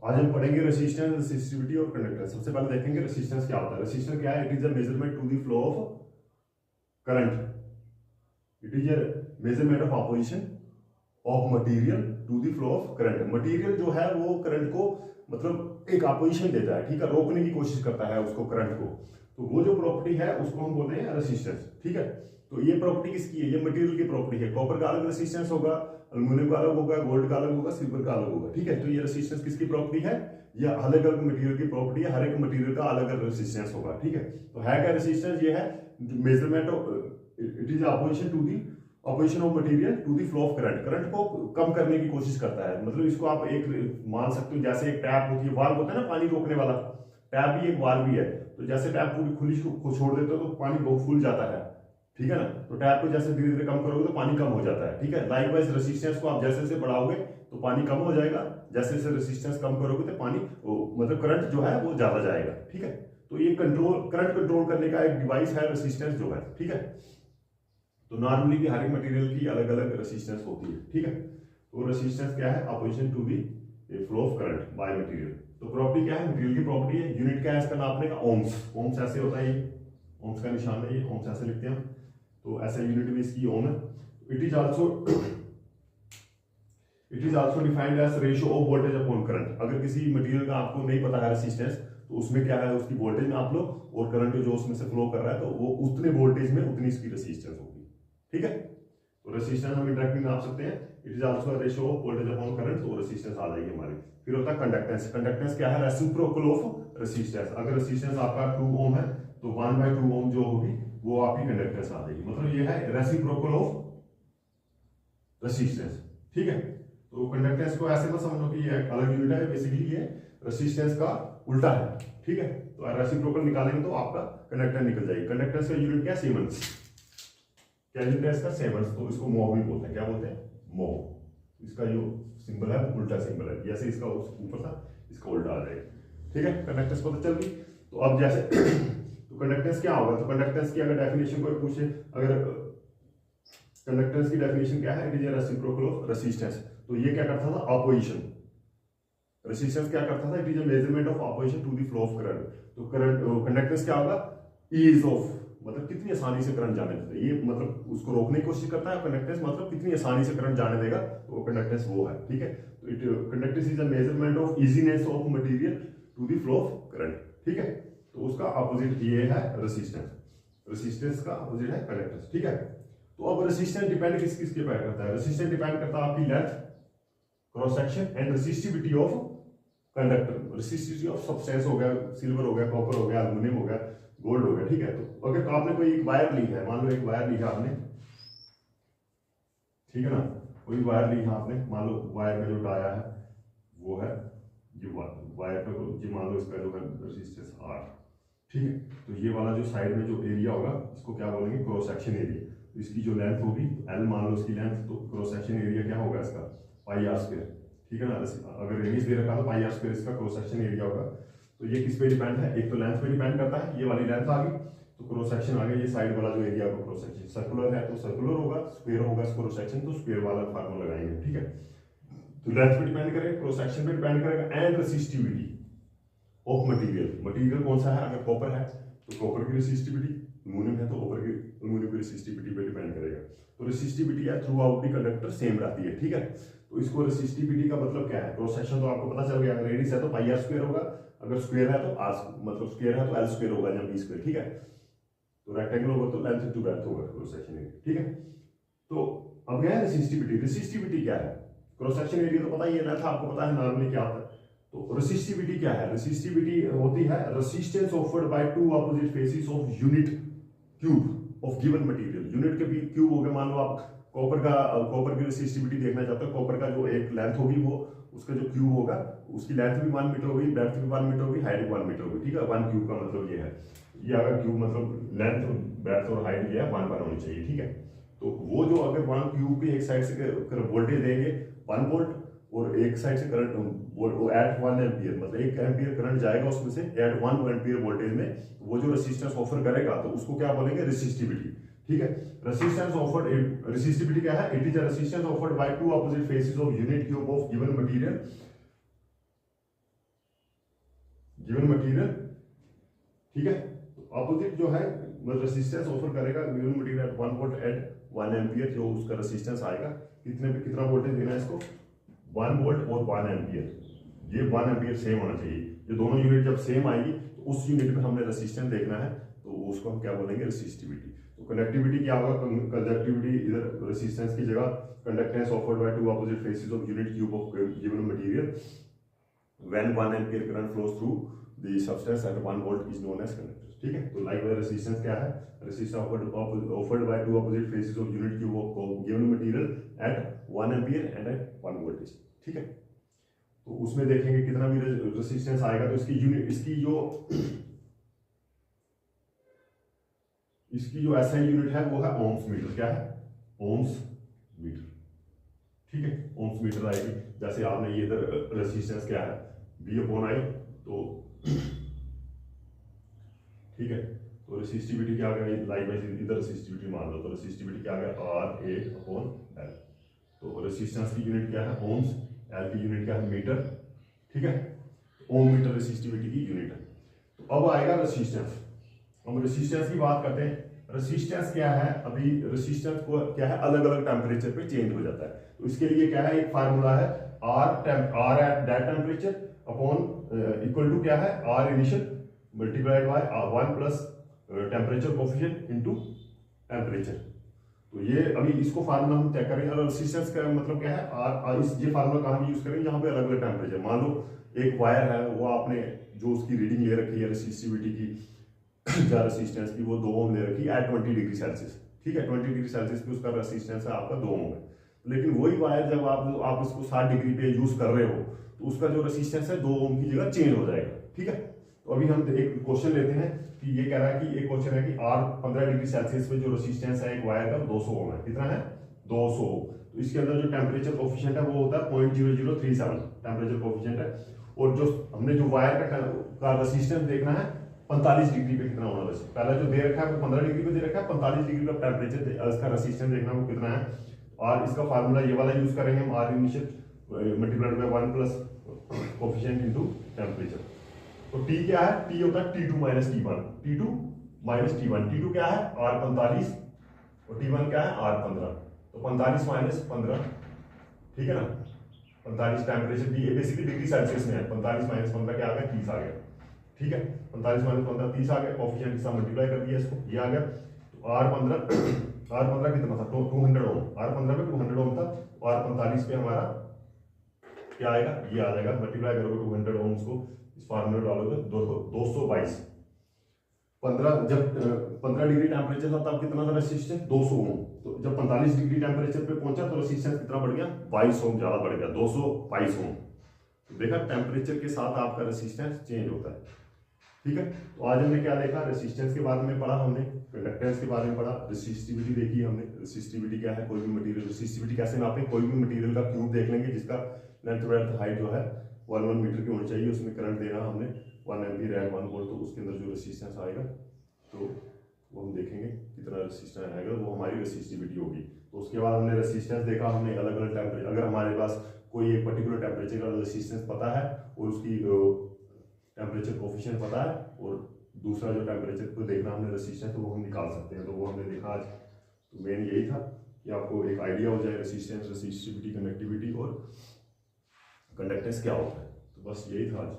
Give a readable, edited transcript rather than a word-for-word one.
आज हम पढ़ेंगे रेसिस्टेंस, रेसिस्टिविटी और कंडक्टेंस। सबसे पहले देखेंगे रेसिस्टेंस क्या होता है। रेसिस्टेंस क्या है? It is a measurement to the flow of current, it is a measurement of opposition of material to the flow of current. Material जो है वो करंट को मतलब एक अपोजिशन देता है, ठीक है, रोकने की कोशिश करता है उसको, करंट को। तो वो जो प्रॉपर्टी है उसको हम बोलते हैं रेसिस्टेंस, ठीक है। तो ये प्रॉपर्टी किसकी है? ये मटेरियल की प्रॉपर्टी है। कॉपर का अलग रेसिस्टेंस होगा, एल्यूमिनियम का अलग होगा, गोल्ड का अलग होगा, सिल्वर का अलग होगा, ठीक है। तो ये रेसिस्टेंस किसकी प्रॉपर्टी है? ये अलग अलग मटेरियल की प्रॉपर्टी है, हर एक मटेरियल का अलग अलग रेसिस्टेंस होगा, ठीक है। तो है क्या रेसिस्टेंस? ये है measurement of, it is opposition to the opposition of material to the flow of current. Current को कम करने की कोशिश करता है। मतलब इसको आप एक मान सकते हो, जैसे एक टैप होती है, वाल्व होता है ना पानी रोकने वाला, टैप भी एक वाल्व भी है। तो जैसे टैप पूरी खुली को छोड़ देते हो तो पानी बहुत फूल जाता है, ठीक है ना। तो टैप को जैसे धीरे धीरे कम करोगे तो पानी कम हो जाता है, ठीक है। लाइकवाइज रेसिस्टेंस को आप जैसे जैसे बढ़ाओगे तो पानी कम हो जाएगा, जैसे जैसे रेसिस्टेंस कम करोगे तो पानी मतलब करंट जो है वो ज्यादा जाएगा, ठीक है। तो ये कंट्रोल, करंट कंट्रोल करने का एक डिवाइस है रेसिस्टेंस जो है, ठीक है। तो नॉर्मली की हर एक मटेरियल की अलग अलग रेसिस्टेंस होती है, ठीक है। तो रेसिस्टेंस क्या है? Opposition to the flow of current by material. तो प्रॉपर्टी क्या है? मटेरियल की प्रॉपर्टी है। यूनिट क्या है इसका नापने का? ओम्स। ओम्स ऐसे होता है, ये ओम्स का निशान है, ये ओम्स ऐसे लिखते हैं। तो ऐसा यूनिट में इसकी ओम है। It is also defined as ratio of voltage upon current. अगर किसी मटेरियल का आपको नहीं पता है रेसिस्टेंस, तो उसमें क्या है, उसकी वोल्टेज नाप लो और करंट जो उसमें से फ्लो कर रहा है तो वो उतने वोल्टेज में उतनी इसकी रेसिस्टेंस होगी, ठीक है। तो रेसिस्टेंस हम इंडायरेक्टली नाप सकते हैं। It is also ratio of voltage upon current, तो रेसिस्टेंस आ जाएगी हमारी। फिर होता है कंडक्टेंस। कंडक्टेंस क्या है? Reciprocal of resistance. अगर रेसिस्टेंस आपका 2 ओम है तो 1/2 ओम जो होगी वो आपकी कंडक्टेंस आ जाएगी। मतलब ये है रेसिप्रोकल ऑफ रेसिस्टेंस, ठीक है। तो कंडक्टेंस को ऐसे मत समझो कि ये अलग यूनिट है, बेसिकली ये रेसिस्टेंस का उल्टा है, ठीक है। तो रेसिप्रोकल निकालेंगे तो आपका कंडक्टेंस निकल जाएगी। कंडक्टेंस का यूनिट क्या है? सीमेंस। क्या यूनिट है इसका? सीमेंस। तो इसको मोह भी बोलते हैं। क्या बोलते हैं? मोह। इसका जो सिंबल है उल्टा सिंबल है, जैसे इसका ऊपर था इसका उल्टा आ जाएगा, ठीक है। कंडक्टेंस पता चल गई। तो अब जैसे तो कंडक्टेंस क्या होगा? तो कंडक्टेंस की अगर डेफिनेशन कोई पूछे, अगर कंडक्टेंस की डेफिनेशन क्या है? It is a reciprocal of resistance. तो ये क्या करता था? ऑपोजिशन। रेसिस्टेंस क्या करता था? It is a measurement of opposition to the flow of current. तो करंट, कंडक्टेंस क्या होगा? ईज ऑफ, मतलब कितनी आसानी से करंट जाने देगा, ये मतलब उसको रोकने की कोशिश करता है। कंडक्टेंस मतलब कितनी आसानी से करंट जाने देगा, तो वो कंडक्टेंस वो है, ठीक है। तो it conductance is a measurement of easiness of material to the flow of current, ठीक है। तो उसका अपोजिट ये है रेसिस्टेंस। रेसिस्टेंस का अपोजिट है कंडक्टेंस, ठीक है। तो अब रेसिस्टेंस डिपेंड किस किस के पे करता है? रेसिस्टेंस डिपेंड करता है आपकी length, cross section and resistivity of conductor. Resistivity of substance हो गया, सिल्वर हो गया, कॉपर हो गया, एल्यूमिनियम हो गया, गोल्ड हो गया, ठीक है। तो अगर तो आपने कोई एक वायर ली है, मान लो एक वायर ली है आपने, ठीक है ना, कोई वायर ली है आपने, मान लो वायर का जो डाया है वो है ये वायर का, ये मान लो इसका जो है रेजिस्टेंस R, ठीक है। तो ये वाला जो साइड में जो एरिया होगा इसको क्या बोलेंगे? Cross section area. तो इसकी जो लेंथ होगी L मान लो इसकी लेंथ, तो क्रॉस सेक्शन एरिया क्या होगा इसका? πr², ठीक है ना। अगर रेडियस दे रखा तो πr² इसका क्रॉस सेक्शन एरिया होगा। तो ये किस पे डिपेंड है? एक तो लेंथ पे डिपेंड करता है, ये वाली लेंथ आ गई तो क्रॉस सेक्शन आ गया, ये साइड वाला जो एरिया होगा क्रॉस सेक्शन। सर्कुलर है तो सर्कुलर होगा, स्क्वायर होगा क्रॉस सेक्शन तो स्क्वायर वाला फार्मूला लगाएंगे, ठीक है। तो लेंथ पे डिपेंड करेगा, क्रॉस सेक्शन पे डिपेंड करेगा, and resistivity of material. Material कौन सा है? अगर कॉपर है तो कॉपर की रेसिस्टिविटी, एल्यूमिनियम है तो कॉपर की, एल्यूमिनियम की रेसिस्टिविटी पे डिपेंड करेगा। तो रेसिस्टिविटी है through out the conductor same रहती है, ठीक है। तो इसको रेसिस्टिविटी का मतलब क्या है? क्रॉस सेक्शन तो आपको पता चल गया, अगर रेडियस है तो πr² होगा, अगर स्क्वायर है तो r, मतलब स्क्वायर है तो l² होगा या b², ठीक है। तो रेक्टेंगल होगा तो लेंथ टू ब्रेड्थ होगा क्रॉस सेक्शन एरिया, ठीक है। तो अब क्या है रेसिस्टिविटी? रेसिस्टिविटी क्या है? क्रॉस सेक्शन एरिया तो पता ही है, लेंथ आपको पता है नॉर्मली क्या होता है। तो रेसिस्टिविटी क्या है? रेसिस्टिविटी होती है resistance offered by two opposite faces of unit cube of given material. Unit के भी क्यूब हो गया, मान लो आप कॉपर की रेसिस्टिविटी देखना चाहते हो, कॉपर का जो एक लेंथ होगी वो उसका जो क्यूब होगा उसकी लेंथ भी 1 मीटर होगी, ब्रेड्थ भी 1 मीटर होगी, हाइट भी 1 मीटर होगी, ठीक है। 1 क्यूब का मतलब ये है, ये अगर क्यूब मतलब लेंथ, ब्रेड्थ और हाइट ये है 1 होनी चाहिए, ठीक है। तो वो जो अगर 1 क्यूब की एक साइड से वोल्टेज देंगे 1 वोल्ट और एक साइड से करंट एट 1 एम्पियर, मतलब 1 एम्पियर करंट जाएगा उसमें से एट 1 एम्पियर वोल्टेज में, वो जो रेसिस्टेंस ऑफर करेगा तो उसको क्या बोलेंगे? रेसिस्टिविटी, ठीक है। रेसिस्टेंस ऑफर्ड, रेसिस्टिविटी क्या है? It is a resistance offered by two opposite faces of unit cube of given material given material, ठीक है। अपोजिट जो है मतलब रेसिस्टेंस ऑफर करेगा given material at 1 volt at 1 ampere, जो उसका रेसिस्टेंस आएगा कितने पे कितना वोल्टेज देना है इसको 1 वोल्ट और 1 एम्पियर, ये 1 एम्पियर सेम होना चाहिए। ये दोनों यूनिट जब सेम आएगी तो उस यूनिट में हमने रेसिस्टेंस देखना है, तो उसको हम क्या बोलेंगे रेसिस्टिविटी। तो कंडक्टिविटी क्या होगा, कंडक्टिविटी इधर रेसिस्टेंस की जगह conductance offered by two opposite faces of unit cube of given material when 1 ampere current flows through the substance at 1 volt is known as conductor, ठीक है। तो लाइक रेसिस्टेंस क्या है, resistance offered by two opposite faces of unit cube of given material at 1 ampere and at 1 voltage, ठीक है। तो उसमें देखेंगे कितना भी रेसिस्टेंस आएगा तो इसकी यूनिट इसकी जो एसआई यूनिट है वो है ओम्स मीटर, क्या है ओम्स मीटर, ठीक है। ओम्स मीटर आएगी, जैसे आपने ये इधर रेसिस्टेंस क्या है V/I, तो ठीक है। तो रेसिस्टिविटी क्या आ गया, लाइक इधर रेसिस्टिविटी मान लो, तो रेसिस्टिविटी क्या आ गया RA/L। तो रेसिस्टेंस की यूनिट क्या है ओम्स, L की यूनिट क्या है मीटर, ठीक है। ओम मीटर रेसिस्टिविटी की यूनिट है। तो अब आएगा रेसिस्टेंस। हम रेसिस्टेंस की बात करते हैं। रेसिस्टेंस क्या है, अभी रेसिस्टेंस को क्या है अलग अलग टेम्परेचर पे चेंज हो जाता है। तो इसके लिए क्या है एक फार्मूला है R at that temperature upon equal to क्या है R initial multiplied by 1 plus temperature coefficient into temperature. तो ये अभी इसको फार्मूला हम चेक करेंगे। और रेसिस्टेंस का मतलब क्या है ये फार्मूला कहाँ यूज करेंगे, यहाँ पे अलग अलग टेम्परेचर। मान लो एक वायर है, वो आपने जो उसकी रीडिंग ले रखी है रेसिस्टिविटी की या रेसिस्टेंस की, वो 2 ओम ले रखी है एट 20 डिग्री सेल्सियस, ठीक है। 20 डिग्री सेल्सियस पे उसका रेसिस्टेंस है आपका 2 ओम है। लेकिन वही वायर जब आप इसको 60 डिग्री पे यूज कर रहे हो तो उसका जो रेसिस्टेंस है 2 ओम की जगह चेंज हो जाएगा, ठीक है। तो अभी हम एक क्वेश्चन लेते हैं कि ये कह रहा है कि एक क्वेश्चन है कि R 15 डिग्री सेल्सियस पे जो रेसिस्टेंस है एक वायर का 200 ओम है, कितना है 200 ओम। तो इसके अंदर जो टेम्परेचर कोफिशिएंट है वो होता है 0.0037 टेम्परेचर कोफिशिएंट है। और जो हमने जो वायर का रेसिस्टेंस देखना है 45 डिग्री पे कितना होना है। पहला जो दे रखा है वो 15 डिग्री पे दे रखा है, 45 डिग्री का टेम्परेचर इसका रेसिस्टेंस देखना वो कितना है। और इसका फार्मूला ये वाला यूज करेंगे हम, R initial multiplied by 1 plus coefficient into temperature. तो T क्या है, T होता है T2 minus T1, T2 minus T1। T2 क्या है R45 और T1 क्या है R15। तो 45 माइनस 15, ठीक है ना। 45 टेम्परेचर ये बेसिकली डिग्री सेल्सियस में है, 45 माइनस 15 क्या आ गया 30 आ गया, ठीक है। 45 माइनस 15 30 आ गया, कोफिशिएंट के साथ मल्टीप्लाई कर दिया इसको, ये आ गया। तो R15 कितना था 200 ओम, R15 पे 200 ओम था, और R45 पे हमारा क्या आएगा, ये आ जाएगा। मल्टीप्लाई करोगे 200 ओम्स को, इस फार्मूले डालोगे 222। 15 जब 15 डिग्री टेम्परेचर था तब कितना था रेसिस्टेंस 200 ओम। तो जब 45 डिग्री टेम्परेचर पे पहुंचा तो रेसिस्टेंस कितना बढ़ गया 22 ओम ज्यादा बढ़ गया, 222 ओम। तो देखा टेम्परेचर के साथ आपका रेसिस्टेंस चेंज होता है, ठीक है। तो आज हमने क्या देखा, रेसिस्टेंस के बारे में पढ़ा हमने, कंडक्टेंस के बारे में पढ़ा, रेसिस्टिविटी देखी हमने। रेसिस्टिविटी क्या है, कोई भी मटेरियल रेसिस्टिविटी कैसे नापें, कोई भी मटेरियल का क्यूब देख लेंगे जिसका लेंथ ब्रेड्थ हाइट जो है 1 मीटर की होनी चाहिए, उसमें करंट देना हमने 1 एम्पीयर एट 1 वोल्ट, तो उसके अंदर जो रेसिस्टेंस आएगा तो वो हम देखेंगे कितना रेसिस्टेंस आएगा, वो हमारी रेसिस्टिविटी होगी। तो उसके बाद हमने रेसिस्टेंस देखा, हमने अलग अलग टेम्परेचर, अगर हमारे पास कोई एक पर्टिकुलर टेम्परेचर का रेसिस्टेंस पता है और उसकी टेम्परेचर कोफिशिएंट पता है और दूसरा जो टेम्परेचर को देखना हमने रेसिस्टेंस, तो वो हम निकाल सकते हैं। तो वो हमने देखा आज। तो मेन यही था कि आपको एक आइडिया हो जाए रेसिस्टेंस, रेसिस्टिविटी, कंडक्टिविटी और कंडक्टेंस क्या होता है। तो बस यही था आज।